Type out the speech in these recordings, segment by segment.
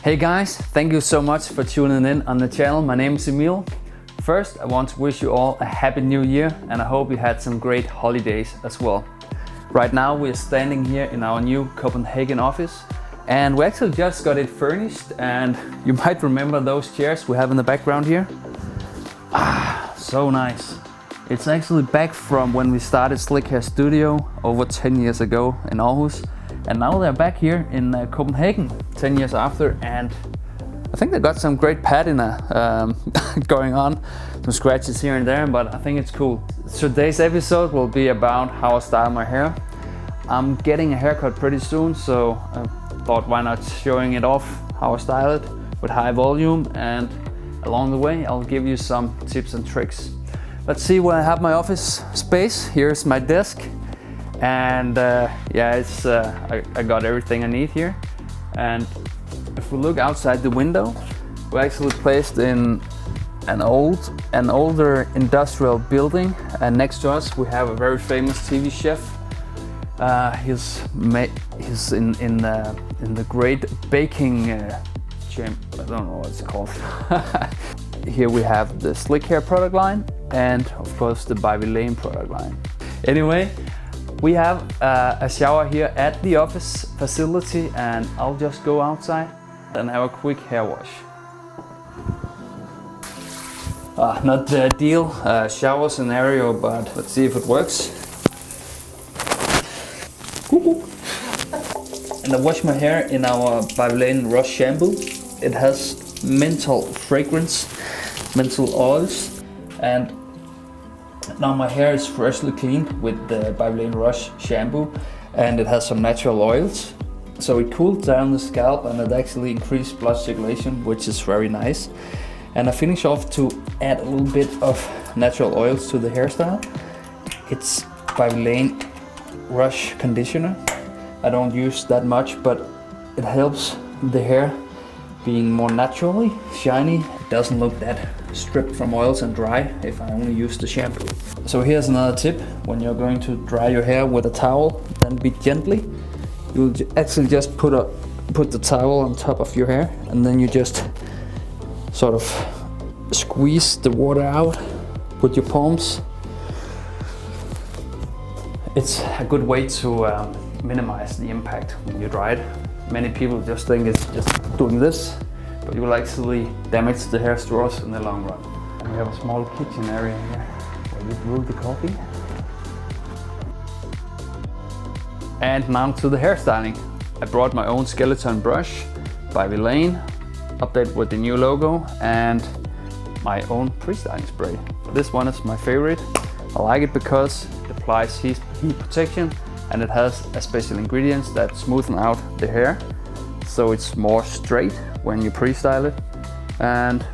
Hey guys, thank you so much for tuning in on the channel. My name is Emil. First, I want to wish you all a happy new year and I hope you had some great holidays as well. Right now we're standing here in our new Copenhagen office and we actually just got it furnished, and you might remember those chairs we have in the background here. So nice. It's actually back from when we started Slikhaar Studio over 10 years ago in Aarhus, and now they're back here in Copenhagen 10 years after, and I think they got some great patina going on, some scratches here and there, but I think it's cool. Today's episode will be about how I style my hair. I'm getting a haircut pretty soon, so I thought why not showing it off how I style it with high volume, and along the way I'll give you some tips and tricks. Let's see where I have my office space. Here's my desk, and yeah, it's I got everything I need here. And if we look outside the window, we're actually placed in an older industrial building, and next to us we have a very famous TV chef. He's in the great baking champ. I don't know what it's called. Here we have the Slikhaar product line and of course the Vilain product line. Anyway, we have a shower here at the office facility, and I'll just go outside and have a quick hair wash. Not the ideal shower scenario, but let's see if it works. And I wash my hair in our Vilain RUSH shampoo. It has menthol fragrance, menthol oils, and now my hair is freshly cleaned with the Vilain RUSH shampoo, and it has some natural oils. So it cools down the scalp and it actually increases blood circulation, which is very nice. And I finish off to add a little bit of natural oils to the hairstyle. It's Vilain RUSH conditioner. I don't use that much, but it helps the hair being more naturally shiny. It doesn't look that stripped from oils and dry if I only use the shampoo. So here's another tip: when you're going to dry your hair with a towel, then be gently. You'll actually just put the towel on top of your hair, and then you just sort of squeeze the water out with your palms. It's a good way to minimize the impact when you dry it. Many people just think it's just doing this, but you will actually damage the hair straws in the long run. And we have a small kitchen area here where we brew the coffee. And now to the hairstyling. I brought my own skeleton brush by Vilain, updated with the new logo, and my own pre-styling spray. This one is my favorite. I like it because it applies heat protection, and it has a special ingredients that smoothen out the hair, so it's more straight when you pre-style it. And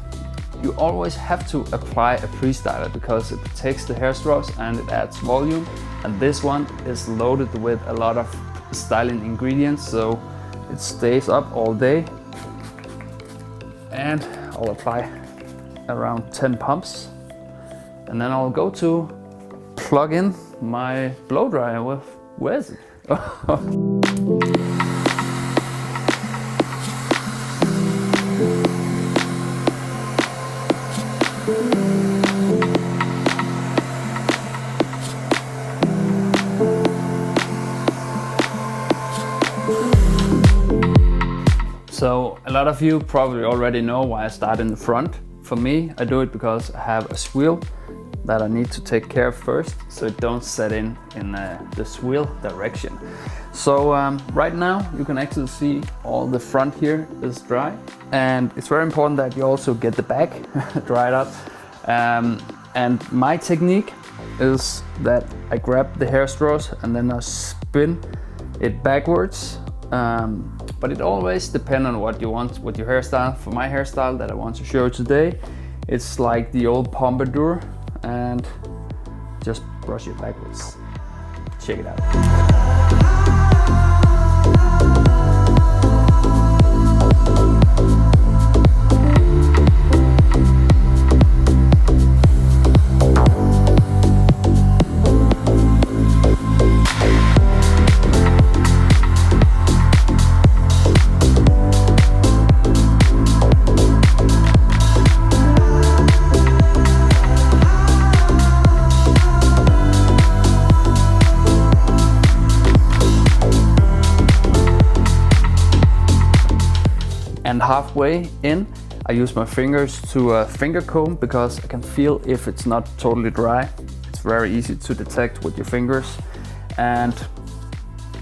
you always have to apply a pre-styler because it protects the hair straws and it adds volume. And this one is loaded with a lot of styling ingredients, so it stays up all day. And I'll apply around 10 pumps, and then I'll go to plug in my blow dryer with. Where is it? So a lot of you probably already know why I start in the front. For me, I do it because I have a swirl that I need to take care of first, so it don't set in the swirl direction. So right now you can actually see all the front here is dry, and it's very important that you also get the back dried up. And my technique is that I grab the hair straws and then I spin it backwards. But it always depends on what you want with your hairstyle. For my hairstyle that I want to show today, it's like the old pompadour, and just brush it backwards. Check it out. And halfway in, I use my fingers to finger comb because I can feel if it's not totally dry. It's very easy to detect with your fingers. And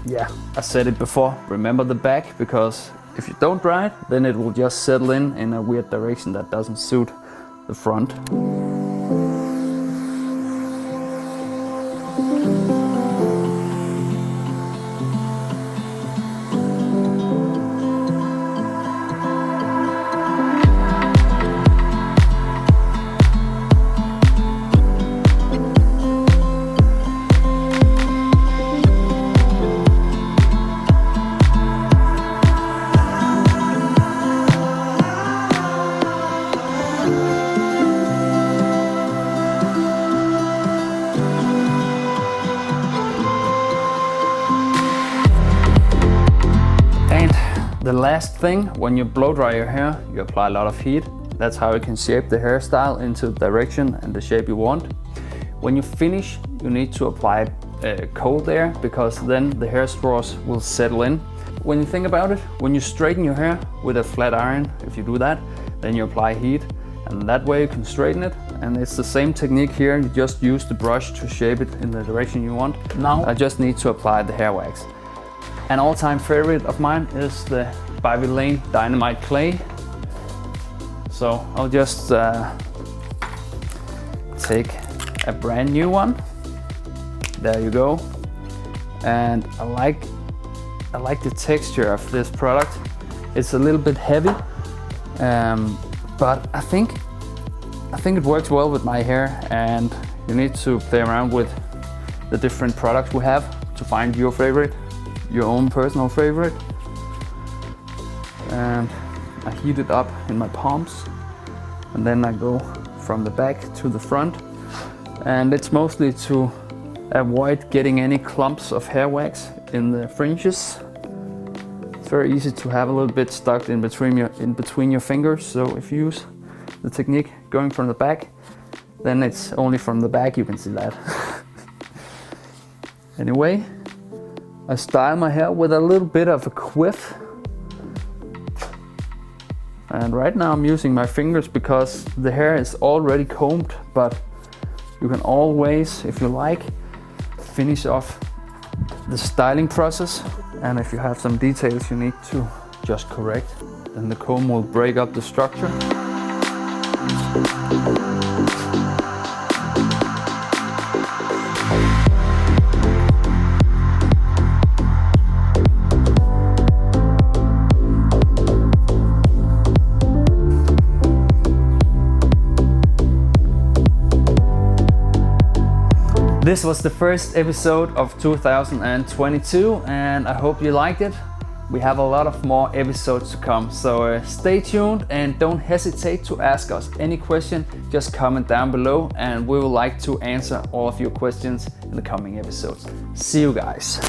yeah, I said it before, remember the back, because if you don't dry it, then it will just settle in a weird direction that doesn't suit the front. The last thing, when you blow dry your hair, you apply a lot of heat. That's how you can shape the hairstyle into the direction and the shape you want. When you finish, you need to apply cold air, because then the hair straws will settle in. When you think about it, when you straighten your hair with a flat iron, if you do that, then you apply heat, and that way you can straighten it. And it's the same technique here, you just use the brush to shape it in the direction you want. Now I just need to apply the hair wax. An all-time favorite of mine is the by Vilain Dynamite clay. So I'll just take a brand new one. There you go. And I like the texture of this product. It's a little bit heavy, but I think it works well with my hair. And you need to play around with the different products we have to find your favorite. Your own personal favorite. And I heat it up in my palms, and then I go from the back to the front, and it's mostly to avoid getting any clumps of hair wax in the fringes. It's very easy to have a little bit stuck in between your fingers, so if you use the technique going from the back, then it's only from the back you can see that. Anyway, I style my hair with a little bit of a quiff. And right now I'm using my fingers because the hair is already combed, but you can always, if you like, finish off the styling process. And if you have some details you need to just correct, then the comb will break up the structure. This was the first episode of 2022, and I hope you liked it. We have a lot of more episodes to come, so stay tuned and don't hesitate to ask us any question. Just comment down below and we would like to answer all of your questions in the coming episodes. See you guys.